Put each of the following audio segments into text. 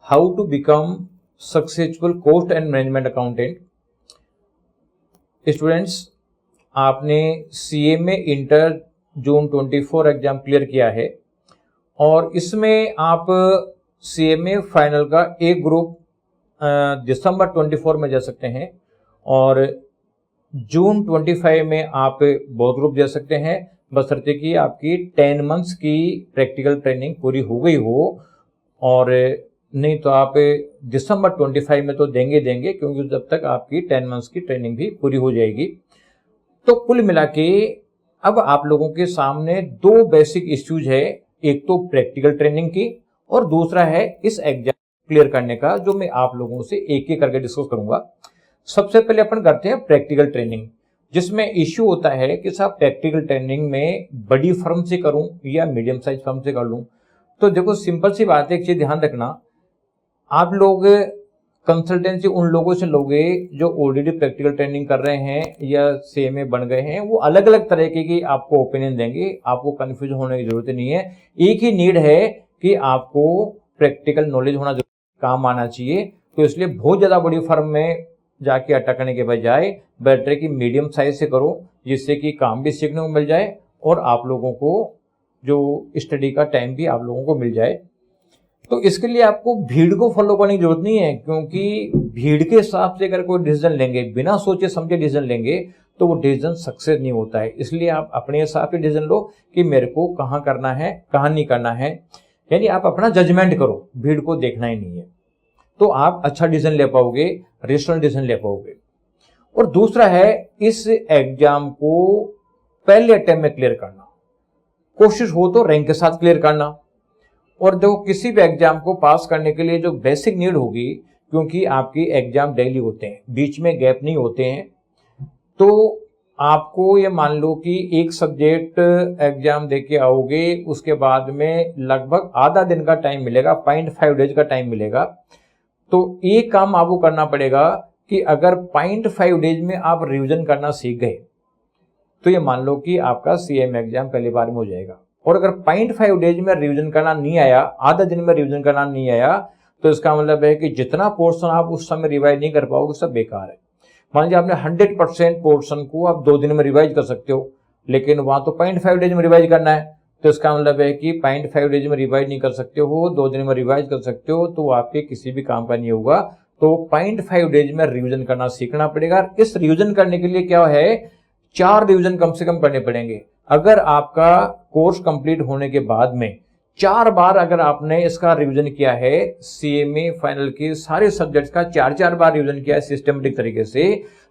How to become successful cost and management accountant. Students, आपने CMA inter June 24 exam clear किया है और इसमें आप सीएमए फाइनल का एक ग्रुप दिसंबर 24 में दे सकते हैं और जून 25 में आप बहुत ग्रुप दे सकते हैं, बशर्ते कि आपकी 10 मंथ्स की प्रैक्टिकल ट्रेनिंग पूरी हो गई हो। और नहीं तो आप दिसंबर 25 में तो देंगे क्योंकि जब तक आपकी 10 मंथ्स की ट्रेनिंग भी पूरी हो जाएगी। तो कुल मिला के अब आप लोगों के सामने दो बेसिक इश्यूज है, एक तो प्रैक्टिकल ट्रेनिंग की और दूसरा है इस एग्जाम क्लियर करने का, जो मैं आप लोगों से एक एक करके डिस्कस करूंगा। सबसे पहले अपन करते हैं प्रैक्टिकल ट्रेनिंग, जिसमें इश्यू होता है कि साहब प्रैक्टिकल ट्रेनिंग में बड़ी फर्म से करूं या मीडियम साइज फर्म से कर लूं। तो देखो सिंपल सी बात है, एक चीज ध्यान रखना, आप लोग कंसल्टेंसी उन लोगों से लोगे जो ऑलरेडी प्रैक्टिकल ट्रेनिंग कर रहे हैं या सीएमए बन गए हैं, वो अलग अलग तरीके की आपको ओपिनियन देंगे। आपको कंफ्यूज होने की जरूरत नहीं है, एक ही नीड है कि आपको प्रैक्टिकल नॉलेज होना काम आना चाहिए। तो इसलिए बहुत ज्यादा बड़ी फर्म में जाके अटकने के बजाय बेटर है कि मीडियम साइज से करो, जिससे कि काम भी सीखने को मिल जाए और आप लोगों को जो स्टडी का टाइम भी आप लोगों को मिल जाए। तो इसके लिए आपको भीड़ को फॉलो करने की जरूरत नहीं है, क्योंकि भीड़ के हिसाब से अगर कोई डिसीजन लेंगे, बिना सोचे समझे डिसीजन लेंगे, तो वो डिसीजन सक्सेस नहीं होता है। इसलिए आप अपने हिसाब से डिसीजन लो कि मेरे को कहाँ करना है, कहाँ नहीं करना है, यानी आप अपना जजमेंट करो, भीड़ को देखना ही नहीं है। तो आप अच्छा डिसीजन ले पाओगे, रेशनल डिसीजन ले पाओगे। और दूसरा है इस एग्जाम को पहले अटेम्प्ट में क्लियर करना, कोशिश हो तो रैंक के साथ क्लियर करना। और देखो किसी भी एग्जाम को पास करने के लिए जो बेसिक नीड होगी, क्योंकि आपकी एग्जाम डेली होते हैं, बीच में गैप नहीं होते हैं, तो आपको ये मान लो कि एक सब्जेक्ट एग्जाम देके आओगे, उसके बाद में लगभग आधा दिन का टाइम मिलेगा, 0.5 डेज का टाइम मिलेगा। तो एक काम आपको करना पड़ेगा कि अगर 0.5 डेज में आप रिवीजन करना सीख गए, तो ये मान लो कि आपका सीएमए एग्जाम पहली बार में हो जाएगा। और अगर 0.5 डेज में रिवीजन करना नहीं आया, आधा दिन में रिवीजन करना नहीं आया, तो इसका मतलब है कि जितना पोर्शन आप उस समय रिवाइज नहीं कर पाओगे सब बेकार है। मान लीजिए आपने 100% पोर्शन को आप 2 दिन में रिवाइज कर सकते हो, लेकिन वहां तो 0.5 डेज में रिवाइज करना है, तो इसका मतलब है कि 0.5 डेज में रिवाइज नहीं कर सकते हो, 2 दिन में रिवाइज कर सकते हो, तो आपके किसी भी काम का नहीं होगा। तो 0.5 डेज में रिवीजन करना सीखना पड़ेगा। इस रिवीजन करने के लिए क्या है, 4 रिवीजन कम से कम करने पड़ेंगे। अगर आपका कोर्स कंप्लीट होने के बाद में 4 बार अगर आपने इसका रिवीजन किया है, सीएमए फाइनल के सारे सब्जेक्ट्स का 4 बार रिवीजन किया है सिस्टमेटिक तरीके से,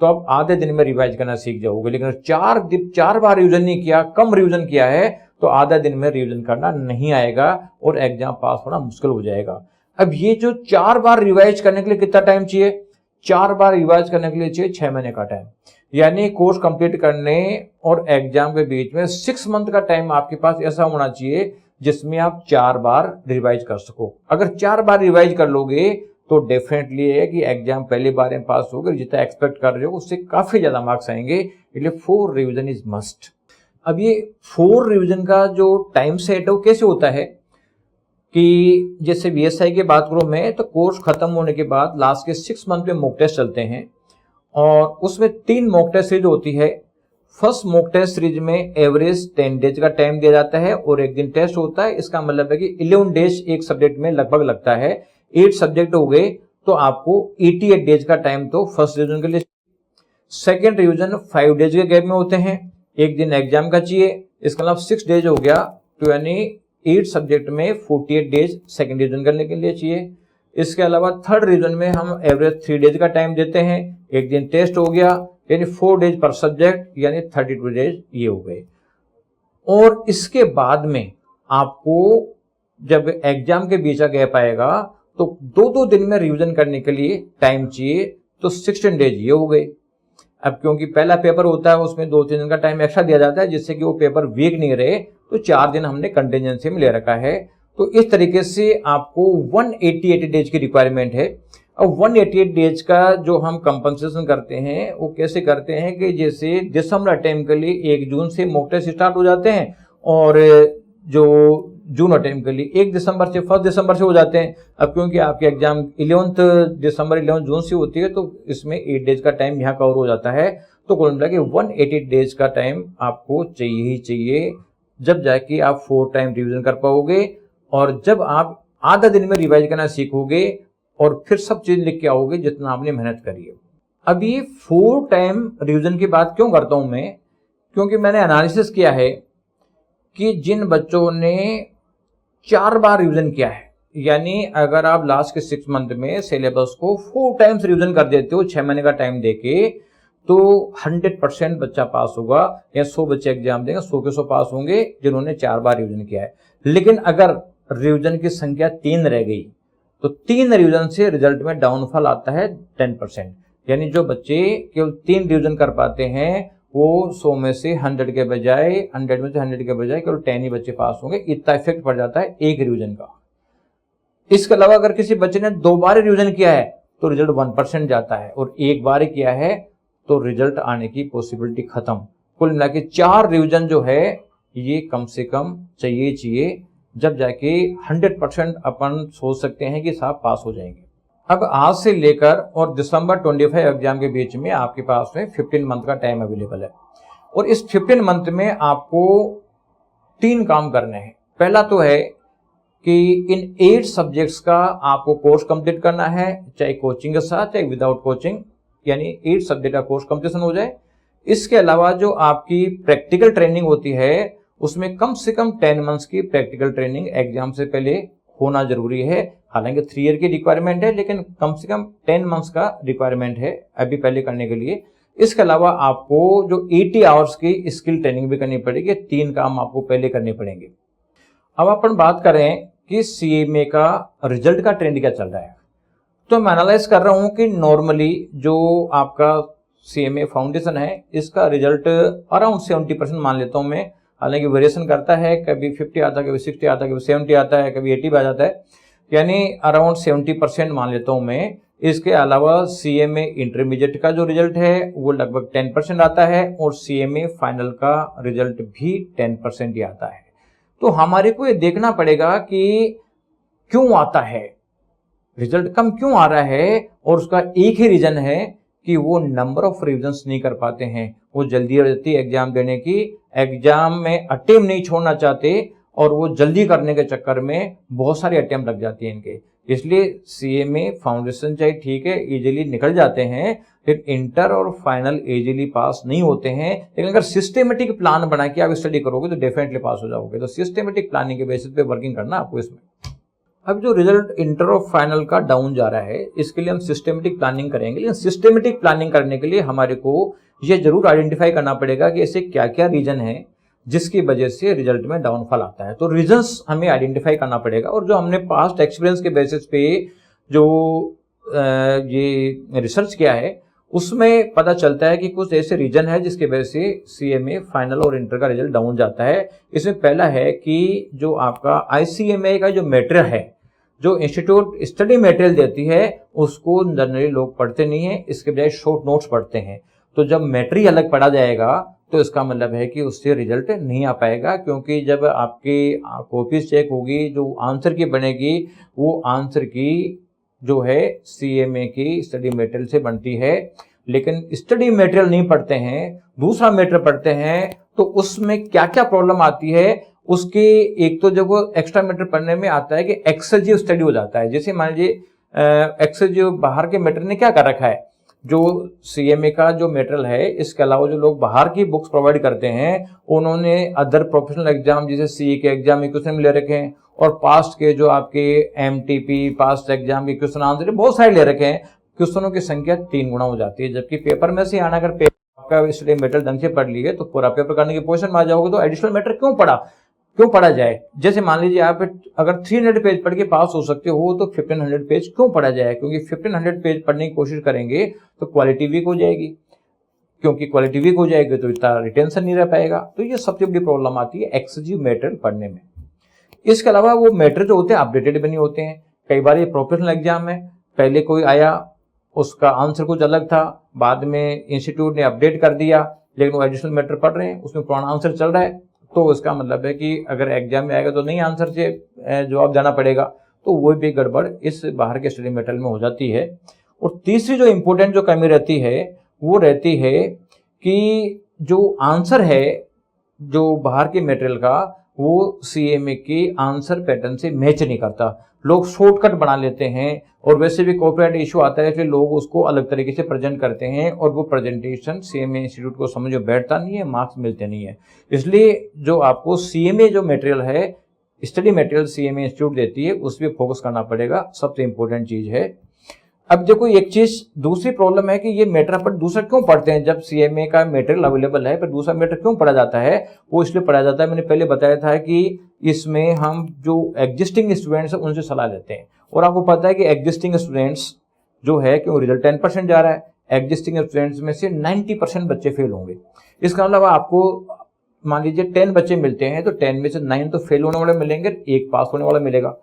तो आप आधे दिन में रिवाइज करना सीख जाओगे। लेकिन 4 बार रिवीजन नहीं किया, कम रिवीजन किया है, तो आधा दिन में रिवीजन करना नहीं आएगा और एग्जाम पास होना मुश्किल हो जाएगा। अब ये जो 4 बार रिवाइज करने के लिए कितना टाइम चाहिए, 4 बार रिवाइज करने के लिए चाहिए 6 महीने का टाइम, यानी कोर्स कंप्लीट करने और एग्जाम के बीच में 6 मंथ का टाइम आपके पास ऐसा होना चाहिए जिसमें आप 4 बार रिवाइज कर सको। अगर 4 बार रिवाइज कर लोगे तो डेफिनेटली है कि एग्जाम पहली बार में पास होगा, जितना एक्सपेक्ट कर रहे हो उससे काफी ज्यादा मार्क्स आएंगे। इसलिए 4 रिवीजन इज मस्ट। अब ये 4 रिवीजन का जो टाइम सेट है वो कैसे होता है कि जैसे बीएसआई की बात करूं मैं, तो कोर्स खत्म होने के बाद लास्ट के 6 मंथ में मॉक टेस्ट चलते हैं और उसमें 3 मॉक टेस्ट सीरीज होती है। फर्स्ट मॉक टेस्ट सीरीज में एवरेज 10 डेज का टाइम दिया जाता है और एक दिन टेस्ट होता है। इसका मतलब है कि 11 डेज एक सब्जेक्ट में लगभग लगता है। 8 सब्जेक्ट हो गए तो आपको 88 डेज का टाइम तो फर्स्ट रिवीजन के लिए। सेकेंड रिवीजन 5 डेज के गैप में होते हैं, एक दिन एग्जाम का चाहिए, इसका मतलब 6 डेज हो गया, तो यानी 8 सब्जेक्ट में 48 डेज सेकेंड रिवीजन करने के लिए चाहिए। इसके अलावा थर्ड रिवीजन में हम एवरेज 3 डेज का टाइम देते हैं, एक दिन टेस्ट हो गया, यानी 4 डेज पर सब्जेक्ट, यानी 32 डेज ये हो गए। और इसके बाद में आपको जब एग्जाम के बीच का गैप आएगा तो 2-2 दिन में रिवीजन करने के लिए टाइम चाहिए, तो 16 डेज ये हो गए। अब क्योंकि पहला पेपर होता है उसमें 2-3 दिन का टाइम एक्स्ट्रा दिया जाता है जिससे कि वो पेपर वीक नहीं रहे, तो 4 दिन हमने कंटिजेंसी में ले रखा है। तो इस तरीके से आपको 188 डेज की रिक्वायरमेंट है। अब 188 डेज का जो हम कंपनसेशन करते हैं वो कैसे करते हैं कि जैसे दिसंबर अटेम्प्ट के लिए 1 जून से मॉक टेस्ट स्टार्ट हो जाते हैं और जो जून अटेम्प्ट के लिए 1 दिसंबर से हो जाते हैं। अब क्योंकि आपके एग्जाम 11 जून से होती है, तो इसमें 8 डेज का टाइम यहाँ कवर हो जाता है। तो कुल मिला के 180 डेज का टाइम आपको चाहिए ही चाहिए, जब जाके आप 4 टाइम रिविजन कर पाओगे। और जब आप आधा दिन में रिवाइज करना सीखोगे और फिर सब चीज लिख के आओगे जितना आपने मेहनत करी है। अब ये 4 टाइम रिविजन की बात क्यों करता हूं मैं, क्योंकि मैंने एनालिसिस किया है कि जिन बच्चों ने 4 बार रिवीजन किया है, यानी अगर आप लास्ट के 6 मंथ में सिलेबस को 4 टाइम्स रिवीजन कर देते हो 6 महीने का टाइम देके, तो 100% बच्चा पास होगा, या 100 बच्चे एग्जाम देंगे, 100 के 100 पास होंगे जिन्होंने 4 बार रिवीजन किया है। लेकिन अगर रिवीजन की संख्या 3 रह गई, तो 3 रिवीजन से रिजल्ट में डाउनफॉल आता है 10%। यानी जो बच्चे केवल 3 रिवीजन कर पाते हैं, वो 100 में से 100 के बजाय 100 के बजाय केवल 10 ही बच्चे पास होंगे। इतना इफेक्ट पड़ जाता है एक रिवीजन का। इसके अलावा अगर किसी बच्चे ने 2 बार रिवीजन किया है तो रिजल्ट 1% जाता है, और 1 बार ही किया है तो रिजल्ट आने की पॉसिबिलिटी खत्म। कुल मिला के 4 रिवीजन जो है ये कम से कम चाहिए, जब जाके 100% अपन सोच सकते हैं कि साहब पास हो जाएंगे। अब आज से लेकर और दिसंबर 25 एग्जाम के बीच में आपके पास में 15 मंथ का टाइम अवेलेबल है, और इस 15 मंथ में आपको 3 काम करने हैं। पहला तो है कि इन 8 सब्जेक्ट्स का आपको कोर्स कंप्लीट करना है, चाहे कोचिंग के साथ चाहे विदाउट कोचिंग, यानी 8 सब्जेक्ट का कोर्स कंप्लीशन हो जाए। इसके अलावा जो आपकी प्रैक्टिकल ट्रेनिंग होती है, उसमें कम से कम 10 मंथ्स की प्रैक्टिकल ट्रेनिंग एग्जाम से पहले होना जरूरी है। हालांकि 3 ईयर की रिक्वायरमेंट है, लेकिन कम से कम 10 मंथ्स का रिक्वायरमेंट है अभी पहले करने के लिए। इसके अलावा आपको जो 80 आवर्स की स्किल ट्रेनिंग भी करनी पड़ेगी। 3 काम आपको पहले करने पड़ेंगे। अब अपन बात करें कि सीएमए का रिजल्ट का ट्रेंड क्या चल रहा है, तो मैं एनालाइज कर रहा हूं कि नॉर्मली जो आपका सीएमए फाउंडेशन है, इसका रिजल्ट अराउंड 70% मान लेता हूं मैं। हालांकि वेरिएशन करता है, कभी 50 आता है, कभी 60 आता है, कभी 70 आता है, कभी 80 आ जाता है, यानी अराउंड 70% मान लेता हूं मैं। इसके अलावा सीएमए इंटरमीडिएट का जो रिजल्ट है वो लगभग 10% आता है, और सीएमए फाइनल का रिजल्ट भी 10% ही आता है। तो हमारे को ये देखना पड़ेगा कि क्यों आता है, रिजल्ट कम क्यों आ रहा है, और उसका एक ही रीजन है कि वो नंबर ऑफ रिविजन्स नहीं कर पाते हैं। वो जल्दी एग्जाम देने की, एग्जाम में अटेम्प्ट नहीं छोड़ना चाहते, और वो जल्दी करने के चक्कर में बहुत सारे अटेम्प्ट लग जाती है इनके। इसलिए सीएमए फाउंडेशन चाहे ठीक है इजीली निकल जाते हैं, फिर इंटर और फाइनल इजीली पास नहीं होते हैं। लेकिन अगर सिस्टेमेटिक प्लान बना के आप स्टडी करोगे तो डेफिनेटली पास हो जाओगे। तो सिस्टेमेटिक प्लानिंग के बेसिस पे वर्किंग करना आपको इसमें। अब जो रिजल्ट इंटर और फाइनल का डाउन जा रहा है, इसके लिए हम सिस्टेमेटिक प्लानिंग करेंगे। लेकिन सिस्टेमेटिक प्लानिंग करने के लिए हमारे को ये जरूर आइडेंटिफाई करना पड़ेगा कि ऐसे क्या क्या रीजन है जिसकी वजह से रिजल्ट में डाउनफॉल आता है। तो रीजंस हमें आइडेंटिफाई करना पड़ेगा, और जो हमने पास्ट एक्सपीरियंस के बेसिस पे जो ये रिसर्च किया है, उसमें पता चलता है कि कुछ ऐसे रीजन है जिसकी वजह से सीएमए फाइनल और इंटर का रिजल्ट डाउन जाता है। इसमें पहला है कि जो आपका आईसीएमए का जो मटेरियल है, जो इंस्टीट्यूट स्टडी मटेरियल देती है, उसको जनरली लोग पढ़ते नहीं है, इसके बजाय शॉर्ट नोट्स पढ़ते हैं। तो जब मटेरियल अलग पढ़ा जाएगा तो इसका मतलब है कि उससे रिजल्ट नहीं आ पाएगा, क्योंकि जब आपकी कॉपीज चेक होगी, जो आंसर की बनेगी वो आंसर की जो है सीएमए की स्टडी मटेरियल से बनती है। लेकिन स्टडी मटेरियल नहीं पढ़ते हैं, दूसरा मटेरियल पढ़ते हैं, तो उसमें क्या क्या प्रॉब्लम आती है उसके एक तो जब वो एक्स्ट्रा मटेरियल पढ़ने में आता है कि एक्सेसिव स्टडी हो जाता है। जैसे मान लीजिए एक्सेसिव बाहर के मटेरियल ने क्या कर रखा है, जो सीएमए का जो मटेरियल है, इसके अलावा जो लोग बाहर की बुक्स प्रोवाइड करते हैं उन्होंने अदर प्रोफेशनल एग्जाम जैसे सीए के एग्जाम के क्वेश्चन ले रखे हैं, और पास्ट के जो आपके एमटीपी पास्ट एग्जाम के क्वेश्चन आंसर बहुत सारे ले रखे हैं। क्वेश्चनों की संख्या 3 गुना हो जाती है, जबकि पेपर में से आना, अगर आपका स्टडी मटेरियल ढंग से पढ़ लिए तो पूरा पेपर करने की पोजीशन में आ जाओगे। तो एडिशनल मटेरियल क्यों पढ़ा जाए? जैसे मान लीजिए आप अगर 300 पेज पढ़ के पास हो सकते हो तो 1500 पेज क्यों पढ़ा जाए? क्योंकि 1500 पेज पढ़ने की कोशिश करेंगे तो क्वालिटी वीक हो जाएगी, क्योंकि क्वालिटी वीक हो जाएगी तो इतना रिटेंशन नहीं रह पाएगा। तो ये सबसे बड़ी प्रॉब्लम आती है एक्सेसिव मटेरियल पढ़ने में। इसके अलावा वो मटेरियल जो होते हैं अपडेटेड भी नहीं होते हैं। कई बार ये प्रोफेशनल एग्जाम में पहले कोई आया, उसका आंसर कुछ अलग था, बाद में इंस्टीट्यूट ने अपडेट कर दिया, लेकिन वो एडिशनल मटेरियल पढ़ रहे हैं, उसमें पुराना आंसर चल रहा है। तो इसका मतलब है कि अगर एग्जाम में आएगा तो नहीं आंसर से जवाब देना पड़ेगा, तो वो भी गड़बड़ इस बाहर के स्टडी मटेरियल में हो जाती है। और तीसरी जो इम्पोर्टेंट जो कमी रहती है वो रहती है कि जो आंसर है जो बाहर के मटेरियल का वो सीएमए के आंसर पैटर्न से मैच नहीं करता। लोग शॉर्टकट बना लेते हैं और वैसे भी कॉपीराइट इशू आता है, इसलिए लोग उसको अलग तरीके से प्रेजेंट करते हैं और वो प्रेजेंटेशन सीएमए इंस्टीट्यूट को समझ में बैठता नहीं है, मार्क्स मिलते नहीं है। इसलिए जो आपको सीएमए जो मटेरियल है, स्टडी मटेरियल सीएमए इंस्टीट्यूट देती है, उस पर फोकस करना पड़ेगा, सबसे इंपॉर्टेंट चीज है। अब देखो एक चीज दूसरी प्रॉब्लम है कि ये मैटर अपन दूसरा क्यों पढ़ते हैं, जब सीएमए का मटेरियल अवेलेबल है पर दूसरा मैटर क्यों पढ़ा जाता है? वो इसलिए पढ़ा जाता है, मैंने पहले बताया था कि इसमें हम जो एग्जिस्टिंग स्टूडेंट्स हैं उनसे सलाह लेते हैं। और आपको पता है कि एग्जिस्टिंग स्टूडेंट्स जो है क्यों रिजल्ट 10% जा रहा है, एग्जिस्टिंग स्टूडेंट्स में से 90% बच्चे फेल होंगे। इसका मतलब आपको मान लीजिए 10 बच्चे मिलते हैं तो 10 में से 9 तो फेल होने वाले मिलेंगे, 1 पास होने वाला मिलेगा।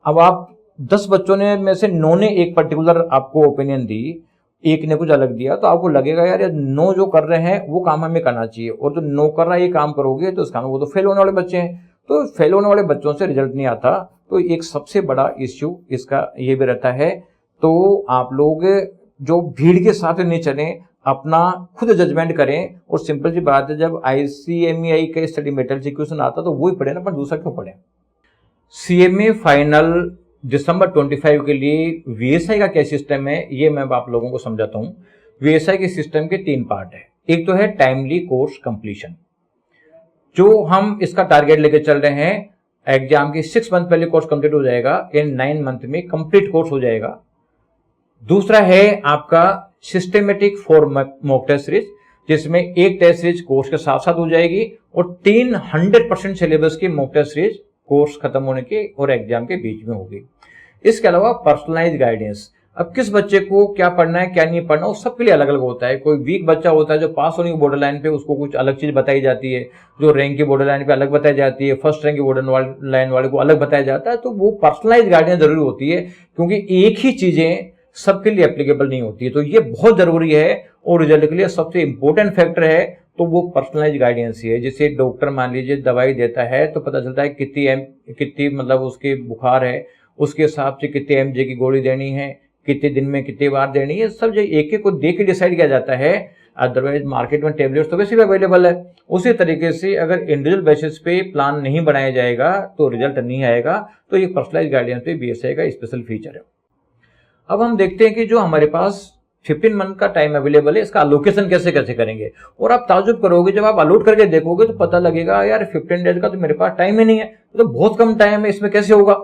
अब आप 10 बच्चों ने में से 9 ने एक पर्टिकुलर आपको ओपिनियन दी, एक ने कुछ अलग दिया, तो आपको लगेगा यार 9 जो कर रहे हैं वो काम हमें करना चाहिए, और जो 9 कर रहा है ये काम करोगे तो इसका वो तो फेल होने वाले बच्चे हैं। तो फेल होने वाले बच्चों से रिजल्ट नहीं आता, तो एक सबसे बड़ा इश्यू इसका ये भी रहता है। तो आप लोग जो भीड़ के साथ नहीं चलें, अपना खुद जजमेंट करें। और सिंपल सी बात है, जब ICMEI के स्टडी मटेरियल से क्वेश्चन आता तो वही पढ़े ना, पर दूसरा क्यों पढ़े। सीएमए फाइनल दिसंबर 25 के लिए VSI का क्या सिस्टम है ये मैं आप लोगों को समझाता हूं। VSI के सिस्टम के 3 पार्ट है। एक तो है टाइमली कोर्स कंप्लीशन, जो हम इसका टारगेट लेके चल रहे हैं, एग्जाम के 6 मंथ पहले कोर्स कंप्लीट हो जाएगा, इन 9 मंथ में कंप्लीट कोर्स हो जाएगा। दूसरा है आपका सिस्टेमेटिक 4 मॉक टेस्ट सीरीज, जिसमें एक टेस्ट सीरीज कोर्स के साथ साथ हो जाएगी और 3 100% सिलेबस की मॉक टेस्ट सीरीज कोर्स खत्म होने के और एग्जाम के बीच में होगी। इसके अलावा पर्सनलाइज गाइडेंस, अब किस बच्चे को क्या पढ़ना है क्या नहीं पढ़ना, वो सबके लिए अलग अलग होता है। कोई वीक बच्चा होता है जो पास होने की बॉर्डर लाइन पे, उसको कुछ अलग चीज बताई जाती है, जो रैंक की बॉर्डर लाइन पे अलग बताई जाती है, फर्स्ट रैंक की बॉर्डर लाइन वाले को अलग बताया जाता है। तो वो पर्सनलाइज गाइडेंस जरूरी होती है, क्योंकि एक ही चीजें सबके लिए एप्लीकेबल नहीं होती है। तो ये बहुत जरूरी है और रिजल्ट के लिए सबसे इंपॉर्टेंट फैक्टर है, तो वो पर्सनलाइज गाइडेंस ही है। जैसे डॉक्टर मान लीजिए दवाई देता है तो पता चलता है कितनी मतलब उसके बुखार है, उसके हिसाब से कितने mg की गोली देनी है, कितने दिन में कितनी बार देनी है, सब जो एक एक को देख के डिसाइड किया जाता है। अदरवाइज मार्केट में टेबलेट्स तो वैसे भी अवेलेबल है। उसी तरीके से अगर इंडिविजुअल बेसिस पे प्लान नहीं बनाया जाएगा तो रिजल्ट नहीं आएगा। तो ये पर्सनलाइज गाइडेंस पे VSI का स्पेशल फीचर है। अब हम देखते हैं कि जो हमारे पास 15 मंथ का टाइम अवेलेबल है, इसका अलोकेशन कैसे कैसे करेंगे। और आप ताजुब करोगे जब आप अलॉट करके देखोगे तो पता लगेगा यार 15 डेज का तो मेरे पास टाइम ही नहीं है, तो बहुत कम टाइम है, इसमें कैसे होगा।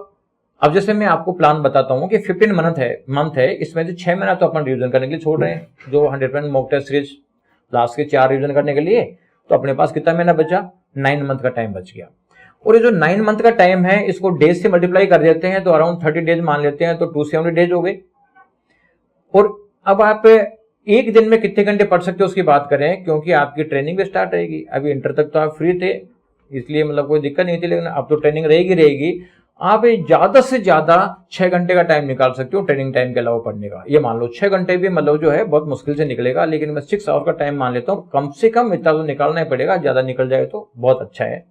अब जैसे मैं आपको प्लान बताता हूं कि 15 मंथ है, इसमें से 6 महीना तो अपन रिवीजन करने के लिए छोड़ रहे हैं, जो 100% मॉक टेस्ट सीरीज लास्ट के 4 रिवीजन करने के लिए, तो अपने पास कितना महीना बचा, 9 मंथ का टाइम बच गया। और ये जो 9 मंथ का टाइम है इसको डेज से मल्टीप्लाई कर देते हैं तो अराउंड 30 डेज मान लेते हैं, तो 270 डेज हो गए। और अब आप एक दिन में कितने घंटे पढ़ सकते हो उसकी बात करें, क्योंकि आपकी ट्रेनिंग भी स्टार्ट रहेगी। अभी इंटर तक तो आप फ्री थे, इसलिए मतलब कोई दिक्कत नहीं थी, लेकिन अब तो ट्रेनिंग रहेगी। आप ज्यादा से ज्यादा 6 घंटे का टाइम निकाल सकते हो ट्रेनिंग टाइम के अलावा पढ़ने का। ये मान लो 6 घंटे भी मतलब जो है बहुत मुश्किल से निकलेगा, लेकिन मैं 6 आवर का टाइम मान लेता हूँ। कम से कम इतना तो निकालना ही पड़ेगा, ज्यादा निकल जाए तो बहुत अच्छा है।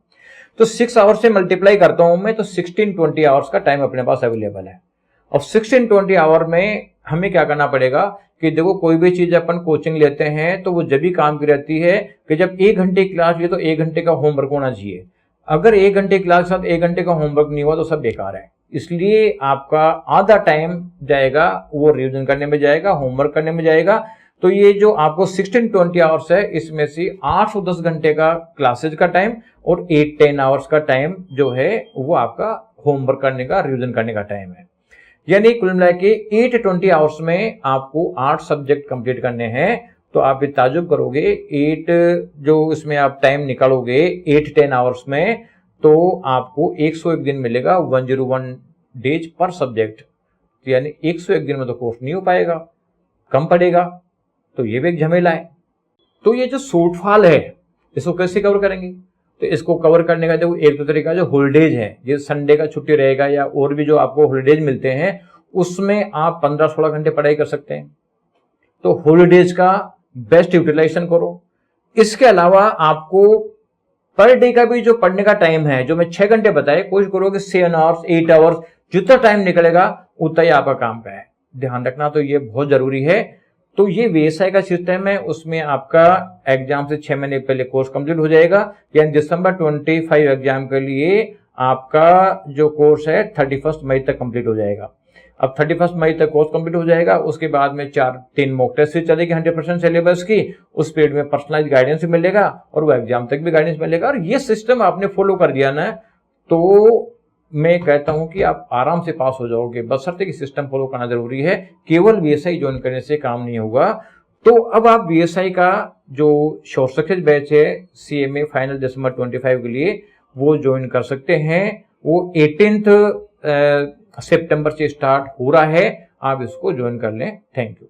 तो 6 आवर से मल्टीप्लाई करता हूं मैं, तो 16-20 आवर्स का टाइम अपने पास अवेलेबल है। अब 16-20 आवर में हमें क्या करना पड़ेगा कि देखो कोई भी चीज अपन कोचिंग लेते हैं तो वो जब भी काम की रहती है कि जब 1 घंटे की क्लास लिए तो 1 घंटे का होमवर्क होना चाहिए। अगर 1 घंटे की क्लास के साथ 1 घंटे का होमवर्क नहीं हुआ तो सब बेकार है। इसलिए आपका आधा टाइम जाएगा वो रिवीजन करने में जाएगा, होमवर्क करने में जाएगा। तो ये जो आपको 16-20 आवर्स है, इसमें से 8 से 10 घंटे का क्लासेज का टाइम और 8-10 आवर्स का टाइम जो है वो आपका होमवर्क करने का, रिवीजन करने का टाइम है। यानी कुल मिला के 8-20 आवर्स में आपको 8 सब्जेक्ट कंप्लीट करने हैं। तो आप ताजुब करोगे 8 जो इसमें आप टाइम निकालोगे 8-10 आवर्स में, तो आपको 101 दिन मिलेगा, 101 डेज पर सब्जेक्ट। यानी 101 दिन में तो कोर्स नहीं हो पाएगा, कम पड़ेगा, तो ये भी एक झमेला है। तो ये जो शॉर्टफॉल है इसको कैसे कवर करेंगे, तो इसको कवर करने का जो एक तो तरीका जो हॉलीडेज है, जैसे संडे का छुट्टी रहेगा या और भी जो आपको हॉलीडेज मिलते हैं उसमें आप 15-16 घंटे पढ़ाई कर सकते हैं। तो हॉलीडेज का बेस्ट यूटिलाइजेशन करो। इसके अलावा आपको पर डे का भी जो पढ़ने का टाइम है, जो मैं 6 घंटे बताए, कोशिश करो कि 7 आवर्स 8 आवर्स जितना टाइम निकलेगा उतना ही आपका काम पे है। ध्यान रखना, तो ये बहुत जरूरी है। तो ये वीएसआई का सिस्टम है, उसमें आपका एग्जाम से 6 महीने पहले कोर्स कंप्लीट हो जाएगा, यानी दिसंबर 25 एग्जाम के लिए आपका जो कोर्स है 31 मई तक कंप्लीट हो जाएगा। अब 31 मई तक कोर्स कंप्लीट हो जाएगा, उसके बाद में 3 मॉक टेस्ट चलेगी 100% सिलेबस की, उस पीरियड में पर्सनलाइज गाइडेंस भी मिलेगा और वो एग्जाम तक भी गाइडेंस मिलेगा। और ये सिस्टम आपने फॉलो कर दिया ना, तो मैं कहता हूं कि आप आराम से पास हो जाओगे, बशर्ते कि सिस्टम फॉलो करना जरूरी है। केवल वीएसआई ज्वाइन करने से काम नहीं होगा। तो अब आप वीएसआई का जो शॉर्ट सक्सेस बैच है सीएमए फाइनल दिसंबर 25 के लिए, वो ज्वाइन कर सकते हैं। वो 18 सितंबर से स्टार्ट हो रहा है, आप इसको ज्वाइन कर लें। Thank you.